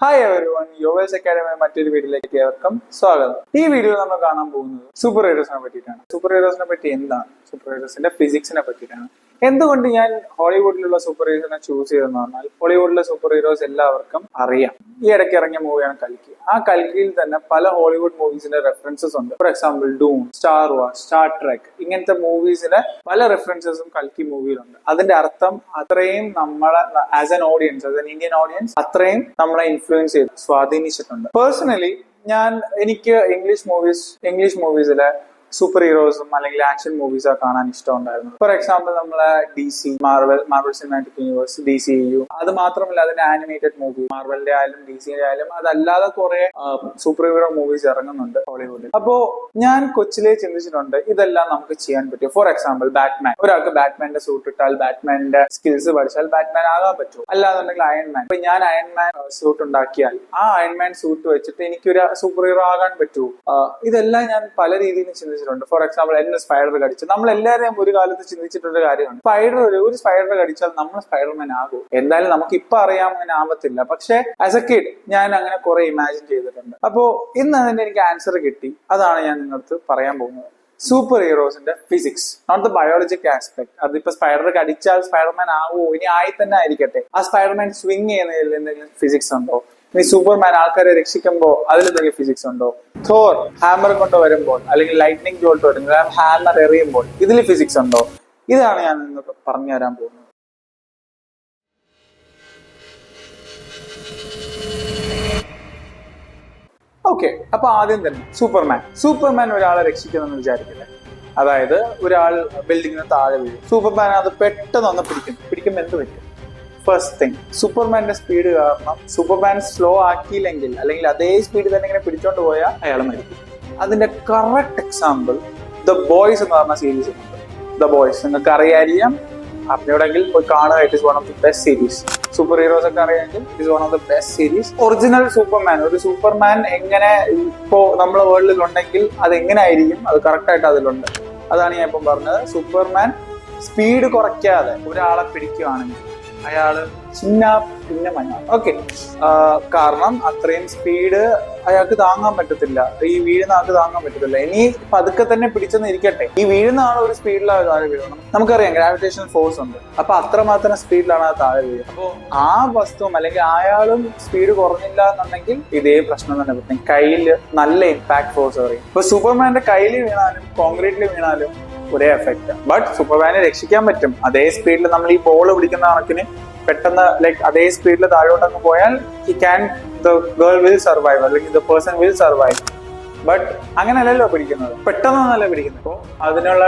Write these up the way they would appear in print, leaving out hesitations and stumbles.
Hi everyone, യോവേഴ്സ് academy മറ്റൊരു വീഡിയോയിലേക്ക് ഏവർക്കും സ്വാഗതം. ഈ വീഡിയോ നമ്മൾ കാണാൻ പോകുന്നത് സൂപ്പർ ഹീറോസിനെ പറ്റിയിട്ടാണ്. സൂപ്പർ ഹീറോസിനെ പറ്റി എന്താണ്, സൂപ്പർ ഹീറോസിന്റെ ഫിസിക്സിനെ പറ്റിയിട്ടാണ്. എന്തുകൊണ്ട് ഞാൻ ഹോളിവുഡിലുള്ള സൂപ്പർ ഹീറോസിനെ ചൂസ് ചെയ്തെന്ന് പറഞ്ഞാൽ, ഹോളിവുഡിലെ സൂപ്പർ ഹീറോസ് എല്ലാവർക്കും അറിയാം. ഈ ഇടയ്ക്ക് ഇറങ്ങിയ മൂവിയാണ് കൽക്കി. ആ കൽക്കിയിൽ തന്നെ പല ഹോളിവുഡ് മൂവീസിന്റെ റെഫറൻസസ് ഉണ്ട്. For example Doon, star wars, star trek, ഇങ്ങനത്തെ മൂവീസിന്റെ പല റെഫറൻസസും കൽക്കി മൂവിയിലുണ്ട്. അതിന്റെ അർത്ഥം അത്രയും നമ്മളെ as an audience, as an Indian audience അത്രയും നമ്മളെ ഇൻഫ്ലുവൻസ് ചെയ്ത് സ്വാധീനിച്ചിട്ടുണ്ട്. പേഴ്സണലി എനിക്ക് ഇംഗ്ലീഷ് മൂവീസിലെ സൂപ്പർ ഹീറോസും അല്ലെങ്കിൽ ആക്ഷൻ മൂവീസോ കാണാൻ ഇഷ്ടമുണ്ടായിരുന്നു. ഫോർ എക്സാമ്പിൾ നമ്മളെ DC, Marvel Cinematic universe, DCU. അത് മാത്രമല്ല അതിന്റെ ആനിമേറ്റഡ് മൂവി, മാർവലിന്റെ ആയാലും DCയുടെ ആയാലും അതല്ലാതെ കുറെ സൂപ്പർ ഹീറോ മൂവീസ് ഇറങ്ങുന്നുണ്ട് ഹോളിവുഡിൽ. അപ്പോ ഞാൻ കൊച്ചിലെ ചിന്തിച്ചിട്ടുണ്ട് ഇതെല്ലാം നമുക്ക് ചെയ്യാൻ പറ്റും. ഫോർ എക്സാമ്പിൾ ബാറ്റ്മാൻ, ഒരാൾക്ക് ബാറ്റ്മാന്റെ സൂട്ട് ഇട്ടാൽ, ബാറ്റ്മാന്റെ സ്കിൽസ് പഠിച്ചാൽ ബാറ്റ്മാൻ ആകാൻ പറ്റും. അല്ലാന്നുണ്ടെങ്കിൽ അയൺമാൻ, ഇപ്പൊ ഞാൻ അയൺമാൻ സൂട്ട് ഉണ്ടാക്കിയാൽ ആ അയൺമാൻ സൂട്ട് വെച്ചിട്ട് എനിക്കൊരു സൂപ്പർ ഹീറോ ആകാൻ പറ്റുമോ? ഇതെല്ലാം ഞാൻ പല രീതിയിൽ ചിന്തിച്ചിട്ടുണ്ട്. ഫോർ എക്സാമ്പിൾ എന്നെ സ്പൈഡർ കടിച്ചു. നമ്മൾ എല്ലാവരെയും ഒരു കാലത്ത് ചിന്തിച്ചിട്ടുള്ള കാര്യമാണ്, ഒരു സ്പൈഡർ കടിച്ചാൽ നമ്മൾ സ്പൈഡർമാൻ ആകും. എന്തായാലും നമുക്ക് ഇപ്പൊ അറിയാം അങ്ങനെ ആവത്തില്ല, പക്ഷെ ആസ് എ കിഡ് ഞാൻ അങ്ങനെ കുറെ ഇമാജിൻ ചെയ്തിട്ടുണ്ട്. അപ്പോ ഇന്ന് അതിന്റെ എനിക്ക് ആൻസർ കിട്ടി. അതാണ് ഞാൻ നിങ്ങൾക്ക് പറയാൻ പോകുന്നത്. സൂപ്പർ ഹീറോസിന്റെ physics, not the biological aspect. അതിപ്പോ സ്പൈഡർ കടിച്ചാൽ സ്പൈഡർമാൻ ആകുമോ, ഇനി ആയി തന്നെ ആയിരിക്കട്ടെ, ആ സ്പൈഡർമാൻ സ്വിങ് ചെയ്യുന്നതിൽ എന്തെങ്കിലും ഫിസിക്സ് ഉണ്ടോ? ഇനി സൂപ്പർമാൻ ആൾക്കാരെ രക്ഷിക്കുമ്പോൾ അതിലെന്തെങ്കിലും ഫിസിക്സ് ഉണ്ടോ? തോർ ഹാമർ കൊണ്ട് വരുമ്പോൾ, അല്ലെങ്കിൽ ലൈറ്റ്നിങ് ബോൾട്ട് വരുമ്പോൾ, ഹാമർ എറിയുമ്പോൾ ഇതിൽ ഫിസിക്സ് ഉണ്ടോ? ഇതാണ് ഞാൻ നിങ്ങൾക്ക് പറഞ്ഞു തരാൻ പോകുന്നത്. ഓക്കെ, അപ്പൊ ആദ്യം തന്നെ സൂപ്പർമാൻ ഒരാളെ രക്ഷിക്കുന്നെന്ന് വിചാരിക്കില്ലേ. അതായത് ഒരാൾ ബിൽഡിങ്ങിന് താഴെ വീഴും, സൂപ്പർമാൻ അത് പെട്ടെന്ന് പിടിക്കുമ്പോൾ എന്ത് പറ്റും? ഫസ്റ്റ് തിങ്, സൂപ്പർമാന്റെ സ്പീഡ് കാരണം സൂപ്പർമാൻ സ്ലോ ആക്കിയില്ലെങ്കിൽ, അല്ലെങ്കിൽ അതേ സ്പീഡ് തന്നെ ഇങ്ങനെ പിടിച്ചോണ്ട് പോയാൽ അയാൾ മരിക്കും. അതിന്റെ കറക്റ്റ് എക്സാമ്പിൾ ദ ബോയ്സ് എന്ന് പറഞ്ഞ സീരീസ് ഉണ്ട്. ദ ബോയ്സ് നിങ്ങൾക്ക് അറിയാം, അറിഞ്ഞൂടെങ്കിൽ പോയി കാണുക. It is one of the best series. Super heroes ഒക്കെ അറിയാമെങ്കിൽ it is one of the best series. Original ഒരു സൂപ്പർമാൻ എങ്ങനെ ഇപ്പോ നമ്മളെ വേൾഡിൽ ഉണ്ടെങ്കിൽ അത് എങ്ങനെ ആയിരിക്കും, അത് കറക്റ്റ് ആയിട്ട് അതിലുണ്ട്. അതാണ് ഞാൻ ഇപ്പം പറഞ്ഞത്. സൂപ്പർമാൻ സ്പീഡ് കുറയ്ക്കാതെ ഒരാളെ പിടിക്കുകയാണെങ്കിൽ അയാള് പിന്നെ മഞ്ഞ. ഓക്കെ, കാരണം അത്രയും സ്പീഡ് അയാൾക്ക് താങ്ങാൻ പറ്റത്തില്ല, ഈ വീഴുന്ന ആൾക്ക് താങ്ങാൻ പറ്റത്തില്ല. ഇനി പതുക്കെ തന്നെ പിടിച്ചെന്ന് ഇരിക്കട്ടെ, ഈ വീഴുന്ന ആൾ ഒരു സ്പീഡിലാണ് താഴെ വീഴണം. നമുക്കറിയാം ഗ്രാവിറ്റേഷണൽ ഫോഴ്സ് ഉണ്ട്, അപ്പൊ അത്രമാത്രം സ്പീഡിലാണ് അത് താഴെ വീഴുന്നത്. അപ്പൊ ആ വസ്തുവും അല്ലെങ്കിൽ അയാളും സ്പീഡ് കുറഞ്ഞില്ല എന്നുണ്ടെങ്കിൽ ഇതേ പ്രശ്നം തന്നെ പറ്റും. കയ്യിൽ നല്ല ഇമ്പാക്ട് ഫോഴ്സ് പറയും. ഇപ്പൊ സൂപ്പർമാന്റെ കയ്യിൽ വീണാലും കോൺക്രീറ്റിൽ വീണാലും ഒരേ എഫക്റ്റ്. ബട്ട് സൂപ്പർമാനെ രക്ഷിക്കാൻ പറ്റും. അതേ സ്പീഡിൽ നമ്മൾ ഈ ബോൾ പിടിക്കുന്ന കണക്കിന് പെട്ടെന്ന് അതേ സ്പീഡിൽ താഴോട്ടങ്ങ് പോയാൽ the girl will survive, അല്ലെങ്കിൽ the person will survive. But അങ്ങനെയല്ലല്ലോ പിടിക്കുന്നത്, പെട്ടെന്നൊന്നല്ല പിടിക്കുന്നത്. അപ്പോൾ അതിനുള്ള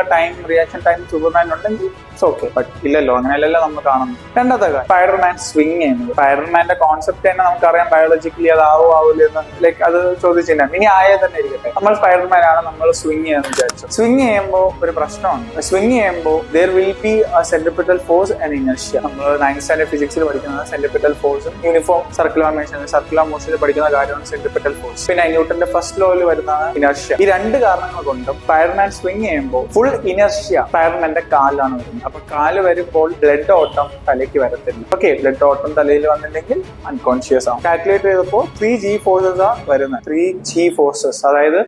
റിയാക്ഷൻ ടൈം സൂപ്പർമാൻ ഉണ്ടെങ്കിൽ ഇറ്റ്സ് ഓക്കെ. ബട്ട് ഇല്ലല്ലോ, അങ്ങനെയല്ലല്ലോ നമ്മൾ കാണുന്നത്. രണ്ടാമത്തെ കാര്യം, സ്പൈഡർമാൻ സ്വിങ് ചെയ്യുന്നത്. സ്പൈഡർമാന്റെ കോൺസെപ്റ്റ് തന്നെ നമുക്കറിയാം, ബയോളജിക്കലി അത് ആവില്ലെന്ന്. അത് ചോദിച്ചില്ല, ഇനി ആയേ തന്നെ ഇരിക്കട്ടെ, നമ്മൾ സ്പൈഡർമാൻ ആണ്, നമ്മൾ സ്വിങ് ചെയ്യാന്ന് വിചാരിച്ചു. സ്വിങ് ചെയ്യുമ്പോൾ ഒരു പ്രശ്നമാണ്. സ്വിങ് ചെയ്യുമ്പോൾ there will be a centripetal force and inertia. നമ്മൾ 9th സ്റ്റാൻഡേർഡ് ഫിസിക്സിൽ പഠിക്കുന്നത് സെൻട്രിപിറ്റൽ ഫോഴ്സും യൂണിഫോം സർക്കുലർ മോഷനിൽ പഠിക്കുന്ന കാര്യമാണ് സെൻട്രിപിറ്റൽ ഫോഴ്സ്. പിന്നെ ന്യൂട്ടന്റെ ഫസ്റ്റ് ലോയിൽ വരുന്ന ഇനർഷ്യ. ഈ രണ്ട് കാരണങ്ങൾ കൊണ്ടും സ്പൈഡർമാൻ സ്വിങ് ചെയ്യുമ്പോൾ ഫുൾ ഇനർഷ്യ സ്പൈഡർമാന്റെ കാലാണ് വരുന്നത്. അപ്പൊ കാല് വരുമ്പോൾ ബ്ലഡ് ഓട്ടം തലയ്ക്ക് വരത്തില്ല. ഓക്കെ, ബ്ലഡ് ഓട്ടം തലയിൽ വന്നില്ലെങ്കിൽ അൺകോൺഷ്യസ് ആവും. കാൽക്കുലേറ്റ് ചെയ്തപ്പോൾ 3G ഫോഴ്സസ് ആ വരുന്നത്. 3G ഫോഴ്സസ്, അതായത്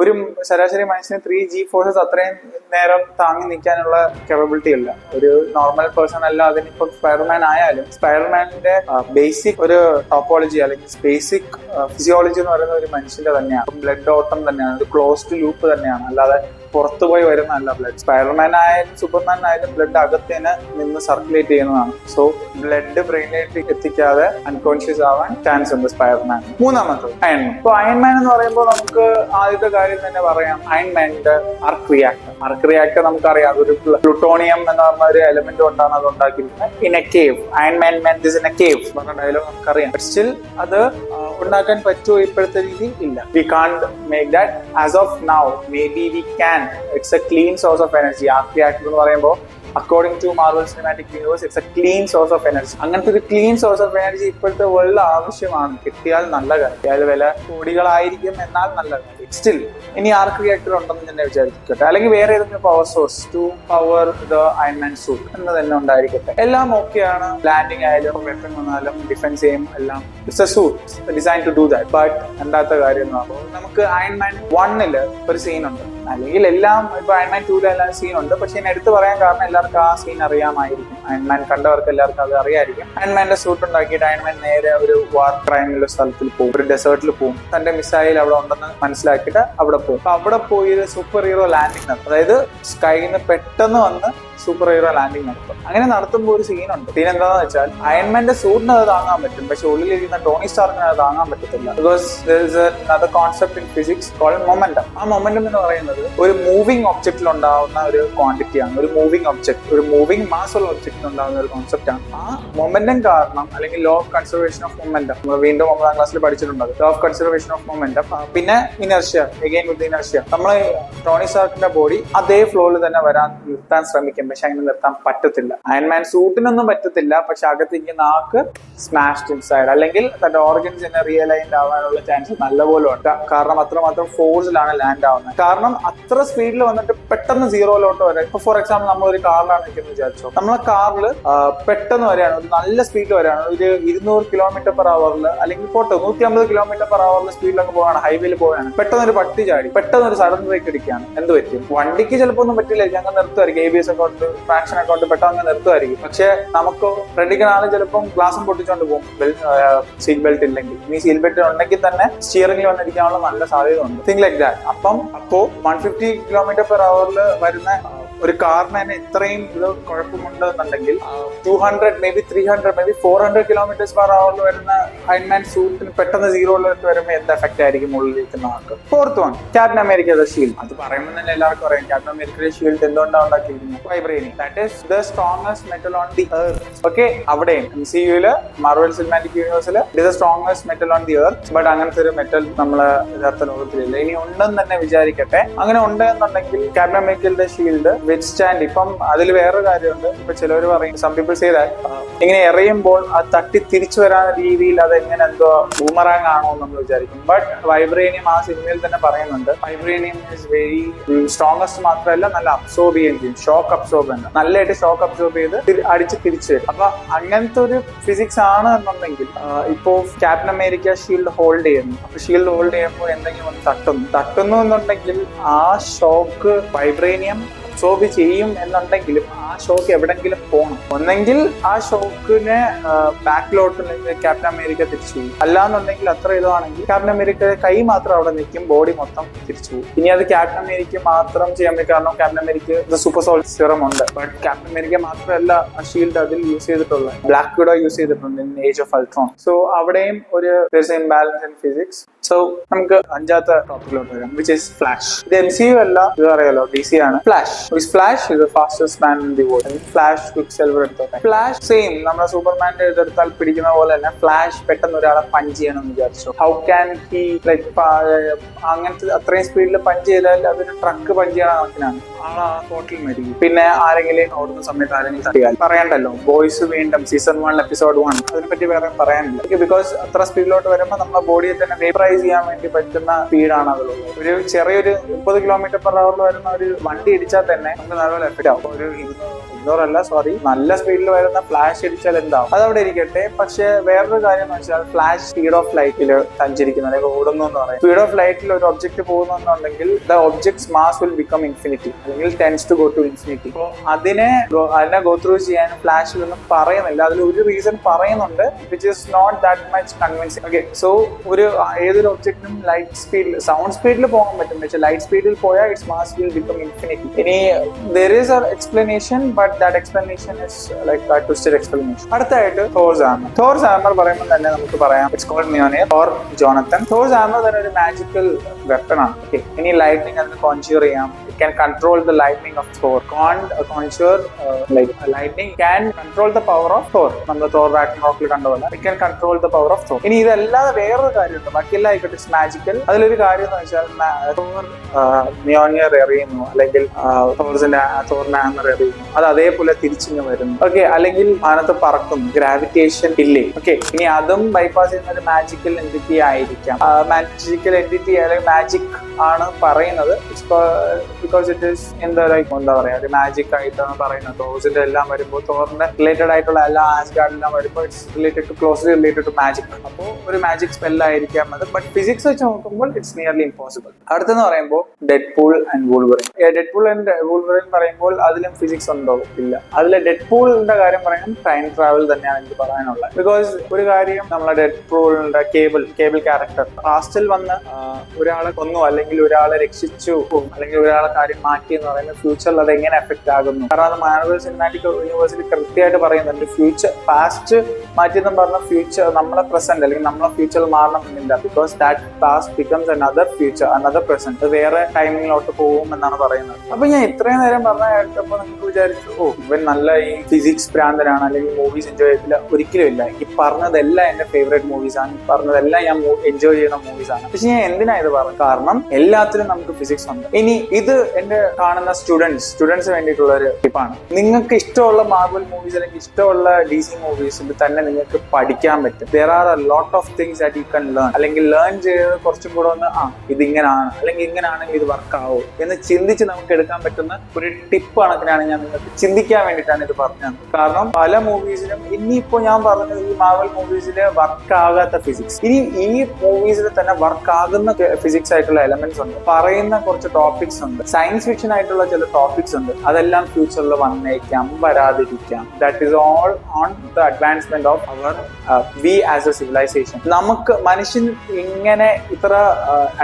ഒരു ശരാശരി മനുഷ്യന് 3G ഫോഴ്സസ് അത്രയും നേരം താങ്ങി നിൽക്കാനുള്ള കെപ്പബിലിറ്റി ഇല്ല. ഒരു നോർമൽ പേഴ്സൺ അല്ല. അതിനിപ്പോ സ്പൈഡർമാൻ ആയാലും സ്പൈഡർമാനിന്റെ ബേസിക് ഒരു ടോപ്പോളജി അല്ലെങ്കിൽ ബേസിക് ഫിസിയോളജി എന്ന് പറയുന്ന ഒരു മനുഷ്യന്റെ തന്നെയാണ്. ബ്ലഡ് ഓട്ടം തന്നെയാണ്, ഒരു ക്ലോസ്ഡ് ലൂപ്പ് തന്നെയാണ്, അല്ലാതെ പുറത്തു പോയി വരുന്നതല്ല ബ്ലഡ്. സ്പൈഡർമാൻ ആയാലും സൂപ്പർമാൻ ആയാലും ബ്ലഡ് അകത്തേന് നിന്ന് സർക്കുലേറ്റ് ചെയ്യുന്നതാണ്. സോ ബ്ലഡ് ബ്രെയിനിലേക്ക് എത്തിക്കാതെ അൺകോൺഷ്യസ് ആവാൻ ചാൻസ് ഉണ്ട് സ്പൈഡർമാൻ. മൂന്നാമത്തത് അയൺമാൻ. ഇപ്പൊ അയൺമാൻ എന്ന് പറയുമ്പോൾ നമുക്ക് ആദ്യത്തെ കാര്യം തന്നെ പറയാം, അയൺമാന്റെ ആർക്ക് റിയാക്ടർ നമുക്കറിയാം. അതൊരു പ്ലൂട്ടോണിയം എന്ന് പറഞ്ഞ ഒരു എലമെന്റ് കൊണ്ടാണ് അത് ഉണ്ടാക്കിയിരിക്കുന്നത്. ഇൻ എ കേവ്, അയൺമാൻ മെന്റ് ഇസ് ഇൻ എ കേവ് പറഞ്ഞ ഡയലോഗ് നമുക്കറിയാം. സ്റ്റിൽ അത് ഉണ്ടാക്കാൻ പറ്റുമോ ഇപ്പോഴത്തെ രീതിയിൽ? ഇല്ല. We can't make that as of now. May be we can. It's a clean source of energy. Arc reactor എന്ന് പറയുമ്പോൾ according to Marvel Cinematic Universe it's a clean source of energy. അങ്ങനത്തെ ഒരു ക്ലീൻ സോഴ്സ് ഓഫ് എനർജി ഇപ്പോഴത്തെ വേൾഡിൽ ആവശ്യമാണ്. കിട്ടിയാൽ നല്ല കാര്യം. കിട്ടിയാൽ വില കോടികളായിരിക്കും, എന്നാൽ നല്ല കാര്യം. സ്റ്റിൽ ഇനി ആർക്ക് റിയാക്ടർ ഉണ്ടെന്ന് തന്നെ വിചാരിക്കട്ടെ, അല്ലെങ്കിൽ വേറെ ഏതെങ്കിലും power source to power the Iron Man suit എന്ന് തന്നെ ഉണ്ടായിരിക്കട്ടെ. എല്ലാം ഓക്കെയാണ്. ലാൻഡിങ് ആയാലും വെപ്പൺ വന്നാലും ഡിഫെൻസ് ചെയ്യും എല്ലാം. It's a suit design to do that. But എന്താത്ത കാര്യം എന്ന് പറയുമ്പോൾ നമുക്ക് അയൺമാൻ 1 ഒരു സീൻ ഉണ്ട്, അല്ലെങ്കിൽ എല്ലാം ഇപ്പൊ അയൺമാൻ 2 എല്ലാം സീൻ ഉണ്ട്. പക്ഷെ ഞാൻ എടുത്തു പറയാൻ കാരണം എല്ലാവർക്കും ആ സീൻ അറിയാമായിരിക്കും. അയൺമാൻ കണ്ടവർക്ക് എല്ലാവർക്കും അത് അറിയായിരിക്കും. അയൺമാന്റെ സൂട്ട് ഉണ്ടാക്കിയിട്ട് അയൺമാൻ നേരെ ഒരു വാർ ക്രൈമിലുള്ള സ്ഥലത്തിൽ പോകും, ഒരു ഡെസേർട്ടിൽ പോകും. തന്റെ മിസൈൽ അവിടെ ഉണ്ടെന്ന് മനസ്സിലാക്കിയിട്ട് അവിടെ പോകും. അപ്പൊ അവിടെ പോയി ഒരു സൂപ്പർ ഹീറോ ലാൻഡിങ് നടത്തും. അതായത് സ്കൈയിൽ നിന്ന് പെട്ടെന്ന് വന്ന് സൂപ്പർ ഹീറോ ലാൻഡിങ് നടത്തും. അങ്ങനെ നടത്തുമ്പോൾ ഒരു സീനുണ്ട്. സീൻ എന്താണെന്ന് വെച്ചാൽ അയൺമാന്റെ സൂട്ടിന് അത് താങ്ങാൻ പറ്റും, പക്ഷെ ഉള്ളിലിരിക്കുന്ന ടോണി സ്റ്റാർക്കിന് അത് താങ്ങാൻ പറ്റത്തില്ല. Because there is another concept in physics called momentum. ആ മൊമെന്റം എന്ന് പറയുന്നത് ഒരു മൂവിംഗ് ഒബ്ജക്റ്റിൽ ഉണ്ടാവുന്ന ഒരു ക്വാണ്ടിറ്റിയാണ്. ഒരു മൂവിംഗ് ഒബ്ജക്ട്, ഒരു മൂവിംഗ് മാസ് ഉള്ള ഒബ്ജക്റ്റിൽ ഉണ്ടാകുന്ന ഒരു കോൺസെപ്റ്റ് ആണ്. ആ മൊമെന്റം കാരണം, അല്ലെങ്കിൽ law of conservation of momentum, നമ്മൾ വീണ്ടും 9ാം ക്ലാസ്സിൽ പഠിച്ചിട്ടുണ്ട്. Law of conservation of momentum. പിന്നെ ഇനർഷ്യ, അഗൈൻ വിത്ത് ഇനർഷ്യ. നമ്മൾ ടോണി സ്റ്റാർക്കിന്റെ ബോഡി അതേ ഫ്ലോയിൽ തന്നെ നിർത്താൻ ശ്രമിക്കും, പക്ഷെ അങ്ങനെ നിർത്താൻ പറ്റത്തില്ല. അയൺമാൻ സൂട്ടിനൊന്നും പറ്റത്തില്ല, പക്ഷെ അകത്തേക്ക് നാക്ക് സ്മാഷ്ഡ് ഇൻസൈഡ്, അല്ലെങ്കിൽ തന്റെ ഓർഗൻസ് തന്നെ റിയലൈൻഡ് ആവാനുള്ള ചാൻസ് നല്ലപോലെ ഉണ്ട്. കാരണം അത്രമാത്രം ഫോഴ്സിലാണ് ലാൻഡ് ആവുന്നത്. കാരണം അത്ര സ്പീഡിൽ വന്നിട്ട് പെട്ടെന്ന് സീറോയിലോട്ട് വരെ. ഇപ്പൊ ഫോർ എക്സാമ്പിൾ നമ്മൾ ഒരു കാറിലാണ് നിൽക്കുന്നത് വിചാരിച്ചോ. നമ്മളെ കാറിൽ പെട്ടെന്ന് വരെയാണ്, ഒരു നല്ല സ്പീഡിൽ വരെയാണ്, ഒരു 200 km/h അല്ലെങ്കിൽ 150 km/h സ്പീഡിലൊക്കെ പോവാണ്, ഹൈവേയിൽ പോവുകയാണ്. പെട്ടെന്ന് ഒരു പട്ടി ചാടി, പെട്ടെന്ന് ഒരു സഡൻ ബ്രേക്ക് അടിക്കുകയാണ്. എന്ത് പറ്റും? വണ്ടിക്ക് ചിലപ്പോൾ ഒന്നും പറ്റില്ല, ഞങ്ങൾ നിർത്തുമായിരിക്കും. ABS ഒക്കെ ഉണ്ട്, ട്രാക്ഷൻ ഒക്കെ ഉണ്ട്, പെട്ടെന്ന് നിർത്തുമായിരിക്കും. പക്ഷെ നമുക്ക് പ്രഡിക്കനാണ് ചിലപ്പം ഗ്ലാസും പൊട്ടിച്ചോണ്ട് പോകും സീറ്റ് ബെൽറ്റ് ഇല്ലെങ്കിൽ. ഇനി സീറ്റ് ബെൽറ്റ് ഉണ്ടെങ്കിൽ തന്നെ സ്റ്റിയറിംഗിൽ വന്നിരിക്കാനുള്ള നല്ല സാധ്യത ഉണ്ട്. Thing like that. അപ്പോ 150 km/h വരുന്ന ഒരു കാറിന് തന്നെ ഇത്രയും ഇത് കുഴപ്പമുണ്ട് എന്നുണ്ടെങ്കിൽ 200 may be 300 may be 400 km/h വരുന്ന അയൺമാൻ സൂട്ടിന് പെട്ടെന്ന് സീറോയിലോട്ട് വരുമ്പോൾ എന്ത് എഫക്ട് ആയിരിക്കും ഉള്ളിലിരിക്കുന്ന ആൾക്ക്. ഫോർത്ത് വൺ, ക്യാപ്റ്റൻ അമേരിക്കയുടെ ഷീൽഡ്. അത് പറയുമ്പോൾ തന്നെ എല്ലാവർക്കും അറിയാം ക്യാപ്റ്റൻ അമേരിക്കയുടെ ഷീൽഡ് എന്തുകൊണ്ടാണ് ഉണ്ടാക്കിയിരിക്കുന്നത്? Vibranium. That is the strongest metal on the earth. Okay, അവിടെയും MCUല് മാർവൽ സിനിമാറ്റിക് യൂണിവേഴ്സിൽ it is the strongest metal on the earth. But അങ്ങനത്തെ ഒരു മെറ്റൽ നമ്മള് യഥാർത്ഥ ലോകത്തിലില്ല. ഇനി ഉണ്ടെന്ന് തന്നെ വിചാരിക്കട്ടെ. അങ്ങനെ ഉണ്ട് എന്നുണ്ടെങ്കിൽ ക്യാപ്റ്റൻ അമേരിക്കയുടെ ഷീൽഡ് വിത്ത്സ്റ്റാൻഡ്. ഇപ്പം അതിൽ വേറൊരു കാര്യമുണ്ട്. ഇപ്പൊ ചിലവർ പറയും, സം പീപ്പിൾ സേ ദാറ്റ് ഇങ്ങനെ എറിയുമ്പോൾ അത് തട്ടി തിരിച്ചു വരാൻ രീതിയിൽ അത് എങ്ങനെ എന്തോ ബൂമറാങ് ആണോ നമ്മൾ വിചാരിക്കും. ബട്ട് വൈബ്രേനിയം ആ സിനിമയിൽ തന്നെ പറയുന്നുണ്ട്, വൈബ്രേനിയം ഈസ് വെരി സ്ട്രോങ്സ്റ്റ് മാത്രമല്ല നല്ല അബ്സോർബ് ചെയ്യുകയും ചെയ്യും. ഷോക്ക് അബ്സോർബ് നല്ലതായിട്ട് ഷോക്ക് അബ്സോർബ് ചെയ്ത് അടിച്ച് തിരിച്ചു വരും. അപ്പൊ അങ്ങനത്തെ ഒരു ഫിസിക്സ് ആണ് എന്നുണ്ടെങ്കിൽ ഇപ്പോ ക്യാപ്റ്റൻ അമേരിക്ക ഷീൽഡ് ഹോൾഡ് ചെയ്യുന്നു. അപ്പൊ ഷീൽഡ് ഹോൾഡ് ചെയ്യുമ്പോൾ എന്തെങ്കിലും ഒന്ന് തട്ടുന്നു എന്നുണ്ടെങ്കിൽ ആ ഷോക്ക് വൈബ്രേനിയം അബ്സോർബ് ചെയ്യും എന്നുണ്ടെങ്കിലും ആ ഷോക്ക് എവിടെങ്കിലും പോകണം. ഒന്നെങ്കിൽ ആ ഷോക്കിനെ ബാക്കിലോട്ട് ക്യാപ്റ്റൻ അമേരിക്ക തിരിച്ചു പോകും. അല്ലാന്നുണ്ടെങ്കിൽ അത്ര ഇതാണെങ്കിൽ ക്യാപ്റ്റൻ അമേരിക്ക കൈ മാത്രം അവിടെ നിൽക്കും, ബോഡി മൊത്തം തിരിച്ചു പോകും. ഇനി അത് ക്യാപ്റ്റൻ അമേരിക്ക മാത്രം ചെയ്യാൻ പറ്റും, കാരണം Captain America super soldier serum ഉണ്ട്. ബട്ട് ക്യാപ്റ്റൻ അമേരിക്ക മാത്രമല്ല ആ ഷീൽഡ് അതിൽ യൂസ് ചെയ്തിട്ടുള്ളത്. ബ്ലാക്ക് വിഡോ യൂസ് ചെയ്തിട്ടുണ്ട് in Age of Ultron. So അവിടെയും ഒരു ഇംബാലൻസ് ഇൻ ഫിസിക്സ്. സോ നമുക്ക് 5ാമത്തെ ടോപ്പിക്കിലോട്ട് വരാം, വിച്ച് ഇസ് ഫ്ലാഷ്. ഇത് MCU അല്ല, ഇത് അറിയാലോ, DC ആണ്. Flash is the fastest man in the world. Flash quick silver എടുത്തോട്ടെ. ഫ്ലാഷ് സെയിം നമ്മുടെ സൂപ്പർമാന്റെ ഇതെടുത്താൽ പിടിക്കുന്ന പോലെ തന്നെ ഫ്ലാഷ് പെട്ടെന്ന് ഒരാളെ പഞ്ച് ചെയ്യണമെന്ന് വിചാരിച്ചു. ഹൗ ക്യാൻ ഹി ലൈക്ക് അങ്ങനത്തെ അത്രയും സ്പീഡിൽ പഞ്ച് ചെയ്താൽ അതൊരു ട്രക്ക് പഞ്ച് ചെയ്യണ കണക്കിനാണ്. ആളാ സ്പോട്ടിൽ മരിക്കും. പിന്നെ ആരെങ്കിലും ഓടുന്ന സമയത്ത് ആരെങ്കിലും തട്ടിയാൽ പറയണ്ടല്ലോ. ബോയ്സ് വീണ്ടും സീസൺ 1 എപ്പിസോഡ് 1 അതിനെപ്പറ്റി വേറെ പറയാനില്ല. ബിക്കോസ് അത്ര സ്പീഡിലോട്ട് വരുമ്പോൾ നമ്മുടെ ബോഡിയെ തന്നെ വേപ്പറൈസ് ചെയ്യാൻ വേണ്ടി പറ്റുന്ന സ്പീഡാണ് അതിലുള്ളത്. ഒരു ചെറിയൊരു 30 km/h വരുന്ന ഒരു വണ്ടി ഇടിച്ചാൽ തന്നെ നമുക്ക് നല്ലപോലെ എഫക്ട് ആവും. ഒരു 200 നല്ല സ്പീഡിൽ വരുന്ന ഫ്ലാഷ് അടിച്ചാൽ എന്താവും അതവിടെ ഇരിക്കട്ടെ. പക്ഷെ വേറൊരു കാര്യം എന്ന് വെച്ചാൽ ഫ്ലാഷ് സ്പീഡ് ഓഫ് ലൈറ്റിൽ സഞ്ചരിക്കുന്നു അല്ലെങ്കിൽ ഓടുന്നു എന്ന് പറയും. സ്പീഡ് ഓഫ് ലൈറ്റിൽ ഒരു ഒബ്ജക്ട് പോകുന്നുണ്ടെങ്കിൽ the object's mass will become infinity അല്ലെങ്കിൽ tends to go to infinity. അപ്പോൾ അതിനെ ഗോ ത്രൂ ചെയ്യാൻ ഫ്ലാഷിലൊന്നും പറയുന്നില്ല. അതിൽ ഒരു റീസൺ പറയുന്നുണ്ട്, which is not that much convincing. Okay, so ഏതൊരു ഒബ്ജക്റ്റിനും ലൈറ്റ് സ്പീഡിൽ സൗണ്ട് സ്പീഡിൽ പോകാൻ പറ്റും, പക്ഷെ ലൈറ്റ് സ്പീഡിൽ പോയാൽ it's mass will become infinity. ഇനി there is an explanation, but that explanation is like a twisted explanation. അടുത്തായിട്ട് തോർസ് ഹാമർ പറയുമ്പോൾ തന്നെ നമുക്ക് പറയാം, ഇറ്റ്സ് കോൾഡ് മിയോനിർ ഓർ ജോണത്തൻ. തോർസ് ഹാമർ തന്നെ ഒരു മാജിക്കൽ വെപ്പൺ ആണ്. ഓക്കെ, ഇനി ലൈറ്റ്നിങ് അതിന് കോൺഷ്യൂർ ചെയ്യാം. It can control the lightning of Thor. Conjure like lightning can control the power of Thor. നമ്മൾ തോർ രാഗ്നറോക്കിൽ കണ്ട പോലെ it can control the power of Thor. ഇനി ഇതല്ലാതെ വേറൊരു കാര്യമുണ്ട്. ബാക്കിയെല്ലാം എന്തായിക്കോട്ടെ ഇറ്റ്സ് മാജിക്കൽ. അതിലൊരു കാര്യം എന്ന് വെച്ചാൽ മ്യോനിയർ എറിയുന്നു, അല്ലെങ്കിൽ തോറിന്റെ ഹാമർ എറിയുന്നു, അത് അതേപോലെ തിരിച്ചിങ്ങ് വരുന്നു. ഓക്കെ, അല്ലെങ്കിൽ മാനത്ത് പറക്കുന്നു, ഗ്രാവിറ്റേഷൻ ഇല്ലേ. ഓക്കെ, ഇനി അതും ബൈപ്പാസ് ചെയ്യുന്ന ഒരു മാജിക്കൽ എൻറ്റിറ്റി ആയിരിക്കാം. മാജിക്കൽ എൻറ്റിറ്റി അല്ലെങ്കിൽ മാജിക് ആണ് പറയുന്നത്. ബിക്കോസ് ഇറ്റ് ഈസ് എന്താ പറയാ, ഒരു മാജിക് ആയിട്ടാണ് പറയുന്നത്. തോസിന്റെ എല്ലാം വരുമ്പോൾ, തോറിന്റെ റിലേറ്റഡ് ആയിട്ടുള്ള എല്ലാ ആസ്ഗാർഡിലെല്ലാം വരുമ്പോൾ it's related to closely related to magic. അപ്പോൾ ഒരു മാജിക് സ്പെല്ലായിരിക്കാം അത്. ബട്ട് ഫിസിക്സ് വെച്ച് നോക്കുമ്പോൾ ഇറ്റ്സ് നിയർലി ഇമ്പോസിബിൾ. അടുത്തെന്ന് പറയുമ്പോൾ Deadpool and Wolverine. Deadpool and Wolverine പറയുമ്പോൾ അതിലും ഫിസിക്സ് ഉണ്ടോ? ഇല്ല. അതിലെ ഡെഡ്പൂളിന്റെ കാര്യം പറയുമ്പോൾ ടൈം ട്രാവൽ തന്നെയാണ് എനിക്ക് പറയാനുള്ളത്. ബിക്കോസ് ഒരു കാര്യം, നമ്മളെ ഡെഡ്പൂളിന്റെ കേബിൾ ക്യാരക്ടർ പാസ്റ്റിൽ വന്ന് ഒരാളെ കൊന്നു, അല്ലെങ്കിൽ ഒരാളെ രക്ഷിച്ചു, അല്ലെങ്കിൽ ഒരാളെ കാര്യം മാറ്റി എന്ന് പറയുന്നത് ഫ്യൂച്ചറിൽ അത് എങ്ങനെ എഫക്ട് ആകുന്നു. കാരണം അത് മാർവൽ സിനിമാറ്റിക് യൂണിവേഴ്സിൽ കൃത്യമായിട്ട് പറയുന്നുണ്ട്. ഫ്യൂച്ചർ പാസ്റ്റ് മാറ്റിയെന്നും പറഞ്ഞ ഫ്യൂച്ചർ നമ്മളെ പ്രസന്റ് അല്ലെങ്കിൽ നമ്മളെ ഫ്യൂച്ചറിൽ മാറണമെന്നില്ല. Because that past becomes another future, another present, വേറെ ടൈമിങ്ങിലോട്ട് പോകും എന്നാണ് പറയുന്നത്. അപ്പൊ ഞാൻ ഇത്രയും നേരം പറഞ്ഞ കേട്ടപ്പോൾ നിങ്ങൾക്ക് വിചാരിച്ചു, ഇവൻ നല്ല ഈ ഫിസിക്സ് ഭ്രാന്തനാണ്, അല്ലെങ്കിൽ മൂവീസ് എൻജോയ് ചെയ്തില്ല. ഒരിക്കലും ഇല്ല. ഈ പറഞ്ഞതെല്ലാം എന്റെ ഫേവറേറ്റ് മൂവീസ് ആണ്, ഈ പറഞ്ഞതെല്ലാം ഞാൻ എൻജോയ് ചെയ്യുന്ന മൂവീസ് ആണ്. പക്ഷെ ഞാൻ എന്തിനാ ഇത് പറഞ്ഞു? കാരണം എല്ലാത്തിലും നമുക്ക് ഫിസിക്സ് ഉണ്ട്. ഇനി ഇത് എന്റെ കാണുന്ന സ്റ്റുഡൻസ് വേണ്ടിയിട്ടുള്ള ഒരു ടിപ്പാണ്. നിങ്ങൾക്ക് ഇഷ്ടമുള്ള മാർവൽ മൂവീസ് അല്ലെങ്കിൽ ഇഷ്ടമുള്ള DC മൂവീസിൽ തന്നെ നിങ്ങൾക്ക് പഠിക്കാൻ പറ്റും. There are a lot of things that you can learn. അല്ലെങ്കിൽ ലേൺ ചെയ്ത് കുറച്ചും കൂടെ ഒന്ന് ഇതിങ്ങനാണ്, അല്ലെങ്കിൽ ഇങ്ങനാണെങ്കിൽ ഇത് വർക്ക് ആവും എന്ന് ചിന്തിച്ച് നമുക്ക് എടുക്കാൻ പറ്റുന്ന ഒരു ടിപ്പ് കണക്കിനാണ് ഞാൻ നിങ്ങൾക്ക് ചിന്തിക്കാൻ വേണ്ടിയിട്ടാണ് ഇത് പറഞ്ഞത്. കാരണം പല മൂവീസിലും ഇനിയിപ്പോ ഞാൻ പറഞ്ഞത് ഈ മാർവൽ മൂവീസില് വർക്ക് ആകാത്ത ഫിസിക്സ്, ഇനി ഈ മൂവീസിൽ തന്നെ വർക്ക് ആകുന്ന ഫിസിക്സ് ആയിട്ടുള്ള എലമെന്റ്സ് ഉണ്ട്, പറയുന്ന കുറച്ച് ടോപ്പിക്സ് ഉണ്ട്, സയൻസ് ഫിക്ഷൻ ആയിട്ടുള്ള ചില ടോപ്പിക്സ് ഉണ്ട്. അതെല്ലാം ഫ്യൂച്ചറിൽ വന്നേക്കാം, വരാതിരിക്കാം. That is all on the advancement of our we as a civilization. നമുക്ക് മനുഷ്യൻ ഇങ്ങനെ ഇത്ര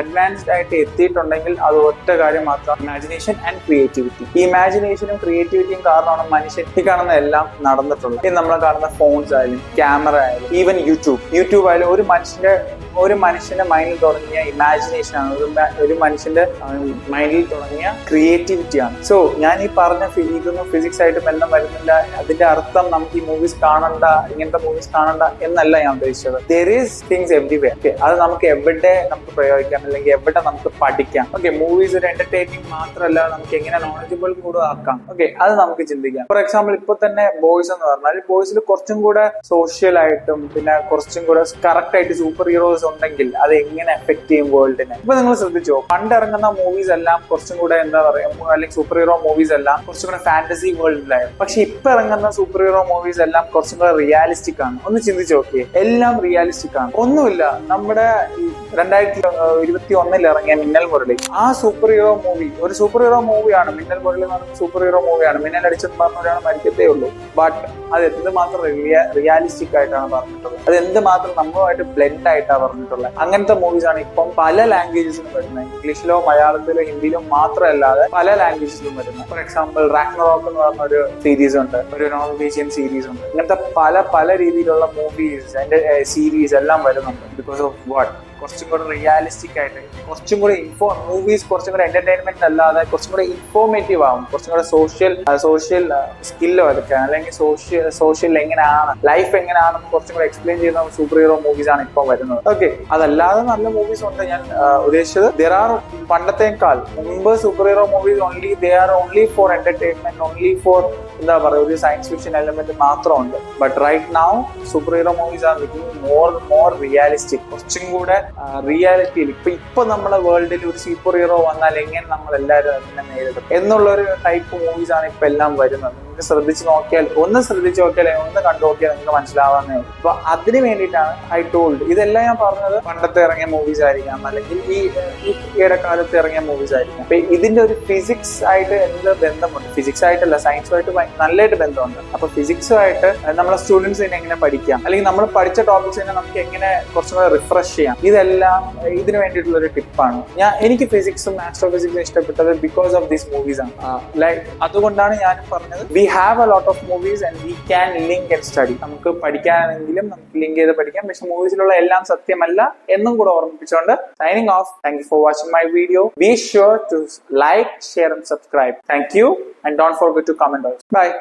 അഡ്വാൻസ്ഡ് ആയിട്ട് എത്തിയിട്ടുണ്ടെങ്കിൽ അത് ഒറ്റ കാര്യം മാത്രം, ഇമാജിനേഷൻ ആൻഡ് ക്രിയേറ്റിവിറ്റി. ഈ ഇമാജിനേഷനും ക്രിയേറ്റിവിറ്റിയും കാരണമാണ് മനുഷ്യൻ ഈ കാണുന്ന എല്ലാം നടന്നിട്ടുള്ളത്. ഈ നമ്മൾ കാണുന്ന ഫോൺസ് ആയാലും, ക്യാമറ ആയാലും, ഈവൻ യൂട്യൂബ് ആയാലും ഒരു മനുഷ്യന്റെ മൈൻഡിൽ തുടങ്ങിയ ഇമാജിനേഷൻ ആണ്, ഒരു മനുഷ്യന്റെ മൈൻഡിൽ തുടങ്ങിയ ക്രിയേറ്റിവിറ്റിയാണ്. സോ ഞാൻ ഈ പറഞ്ഞ ഇതൊന്നും ഫിസിക്സ് ആയിട്ട് ബന്ധം വരുന്നില്ല. അതിന്റെ അർത്ഥം നമുക്ക് ഈ മൂവീസ് കാണണ്ട, ഇങ്ങനത്തെ മൂവീസ് കാണണ്ട എന്നല്ല ഞാൻ ഉദ്ദേശിച്ചത്. There is things everywhere. Okay, അത് നമുക്ക് എവിടെ നമുക്ക് പ്രയോഗിക്കാം, അല്ലെങ്കിൽ എവിടെ നമുക്ക് പഠിക്കാം. ഓക്കെ, മൂവീസ് ഒരു എന്റർടൈനിങ് മാത്രമല്ല, നമുക്ക് എങ്ങനെ നോളജബിൾ കൂടെ ആക്കാം. ഓക്കെ, അത് നമുക്ക് ചിന്തിക്കാം. ഫോർ എക്സാമ്പിൾ, ഇപ്പൊ തന്നെ ബോയ്സ് എന്ന് പറഞ്ഞാൽ ബോയ്സിൽ കുറച്ചും കൂടെ സോഷ്യൽ ആയിട്ടും പിന്നെ കുറച്ചും കൂടെ കറക്റ്റ് ആയിട്ട് സൂപ്പർ ഹീറോസ് ഉണ്ടെങ്കിൽ അത് എങ്ങനെ എഫക്ട് ചെയ്യും വേൾഡിനെ. ഇപ്പൊ നിങ്ങൾ ശ്രദ്ധിച്ചോ, പണ്ട് ഇറങ്ങുന്ന മൂവീസ് എല്ലാം കുറച്ചും കൂടെ എന്താ പറയാ, അല്ലെങ്കിൽ സൂപ്പർ ഹീറോ മൂവീസ് എല്ലാം കുറച്ചും കൂടെ ഫാന്റസി വേൾഡിലായിരുന്നു. പക്ഷെ ഇപ്പൊ ഇറങ്ങുന്ന സൂപ്പർ ഹീറോ മൂവീസ് എല്ലാം കുറച്ചും കൂടെ റിയാലിസ്റ്റിക് ആണ്. ഒന്ന് ചിന്തിച്ചു നോക്കിയേ, എല്ലാം റിയാലിസ്റ്റിക് ആണ്. ഒന്നുമില്ല, നമ്മുടെ 2021 ഇറങ്ങിയ മിന്നൽ മുരളി, ആ സൂപ്പർ ഹീറോ മൂവി ഒരു സൂപ്പർ ഹീറോ മൂവിയാണ്. മിന്നൽ മുരളി എന്ന് പറഞ്ഞ സൂപ്പർ ഹീറോ മൂവിയാണ്. മിന്നൽ അടിച്ചെന്ന് പറഞ്ഞവരാണ് മരിക്കത്തേ ഉള്ളൂ. ബട്ട് അത് എന്തുമാത്രം റിയാലിസ്റ്റിക് ആയിട്ടാണ് പറഞ്ഞിട്ടുള്ളത്, അത് എന്തുമാത്രം നമ്മളുമായിട്ട് ബ്ലെൻഡ് ആയിട്ടാണ് പറഞ്ഞിട്ടുള്ളത്. അങ്ങനത്തെ മൂവീസ് ആണ് ഇപ്പം പല ലാംഗ്വേജസിലും വരുന്നത്. ഇംഗ്ലീഷിലോ മലയാളത്തിലോ ഹിന്ദിയിലോ മാത്രമല്ലാതെ പല ലാംഗ്വേജസിലും വരുന്നത്. ഫോർ എക്സാമ്പിൾ, റാഗ്നറോക്ക് എന്ന് പറഞ്ഞ ഒരു സീരീസ് ഉണ്ട്, ഒരു നോർവീജിയൻ സീരീസ് ഉണ്ട്. ഇങ്ങനത്തെ പല രീതിയിലുള്ള മൂവീസ്, അതിന്റെ സീരീസ് എല്ലാം വരുന്നുണ്ട്. Because of what? കുറച്ചും കൂടെ റിയാലിസ്റ്റിക് ആയിട്ട്, കുറച്ചും കൂടെ മൂവീസ് കുറച്ചും കൂടെ എന്റർടൈൻമെന്റ് അല്ലാതെ കുറച്ചും കൂടെ ഇൻഫോർമേറ്റീവ് ആവും, കുറച്ചും കൂടെ സോഷ്യൽ സ്കില്ലോ എടുക്കാൻ, അല്ലെങ്കിൽ സോഷ്യൽ എങ്ങനെയാണ്, ലൈഫ് എങ്ങനെയാണെന്ന് കുറച്ചും കൂടെ എക്സ്പ്ലെയിൻ ചെയ്യുന്ന സൂപ്പർ ഹീറോ മൂവീസ് ആണ് ഇപ്പൊ വരുന്നത്. ഓക്കെ, അതല്ലാതെ നല്ല മൂവീസ് ഉണ്ട്. ഞാൻ ഉദ്ദേശിച്ചത് പണ്ടത്തേക്കാൾ മുമ്പ് super hero movies only for entertainment, only for എന്താ പറയുക, ഒരു സയൻസ് ഫിക്ഷൻ എലമെന്റ് മാത്രമുണ്ട്. But right now super hero movies are becoming more realistic. കുറച്ചും കൂടെ റിയാലിറ്റിയിൽ ഇപ്പൊ നമ്മുടെ വേൾഡിൽ ഒരു സൂപ്പർ ഹീറോ വന്നാൽ എങ്ങനെ നമ്മൾ എല്ലാവരും അതിനെ നേരിടും എന്നുള്ളൊരു ടൈപ്പ് മൂവീസ് ആണ് ഇപ്പൊ എല്ലാം വരുന്നത്. നിങ്ങൾക്ക് ശ്രദ്ധിച്ചു നോക്കിയാൽ, ഒന്ന് കണ്ടു നോക്കിയാൽ നിങ്ങൾക്ക് മനസ്സിലാവാന്നേ ഉള്ളൂ. അപ്പൊ അതിന് വേണ്ടിയിട്ടാണ് ഐ ടോൾഡ്. ഇതെല്ലാം ഞാൻ പറഞ്ഞത് പണ്ടത്തെ ഇറങ്ങിയ മൂവീസ് ആയിരിക്കാം, അല്ലെങ്കിൽ ഈ ഇടക്കാലത്ത് ഇറങ്ങിയ മൂവീസ് ആയിരിക്കാം. അപ്പൊ ഇതിന്റെ ഒരു ഫിസിക്സ് ആയിട്ട് എന്ത് ബന്ധമുണ്ട്? ഫിസിക്സ് ആയിട്ടല്ല, സയൻസുമായിട്ട് നല്ലതായിട്ട് ബന്ധമുണ്ട്. അപ്പൊ ഫിസിക്സുമായിട്ട് നമ്മളെ സ്റ്റുഡൻസിനെ എങ്ങനെ പഠിക്കാം, അല്ലെങ്കിൽ നമ്മൾ പഠിച്ച ടോപ്പിക്സിനെ നമുക്ക് എങ്ങനെ കുറച്ചും കൂടെ റിഫ്രഷ് ചെയ്യാം, ഇതെല്ലാം ഇതിന് വേണ്ടിയിട്ടുള്ള ഒരു ടിപ്പാണ്. എനിക്ക് ഫിസിക്സും ആസ്ട്രോഫിസിക്സും ഇഷ്ടപ്പെട്ടത് ബിക്കോസ് ഓഫ് ദീസ് മൂവീസ് ആണ്. അതുകൊണ്ടാണ് ഞാൻ പറഞ്ഞത്, we have a lot of movies and we can link and study. നമുക്ക് പഠിക്കാനെങ്കിലും നമുക്ക് ലിങ്ക് ചെയ്ത് പഠിക്കാം. പക്ഷെ മൂവീസിലുള്ള എല്ലാം സത്യമല്ല എന്നും കൂടെ ഓർമ്മിപ്പിച്ചുകൊണ്ട് signing off. Thank you for watching my video. Be sure to like, share and subscribe. Thank you and don't forget to comment also. Bye.